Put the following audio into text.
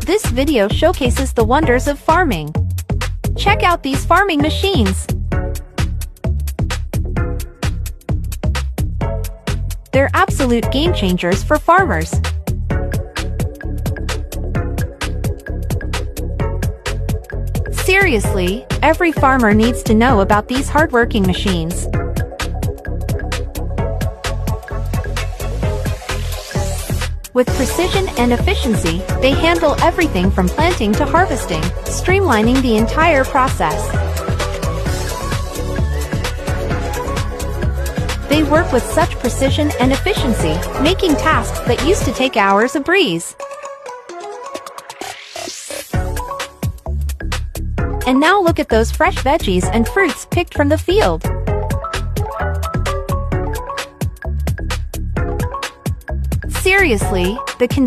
This video showcases the wonders of farming. Check out these farming machines. They're absolute game changers for farmers. Seriously, every farmer needs to know about these hardworking machines. With precision and efficiency, they handle everything from planting to harvesting, streamlining the entire process. They work with such precision and efficiency, making tasks that used to take hours a breeze. And now look at those fresh veggies and fruits picked from the field. Seriously, the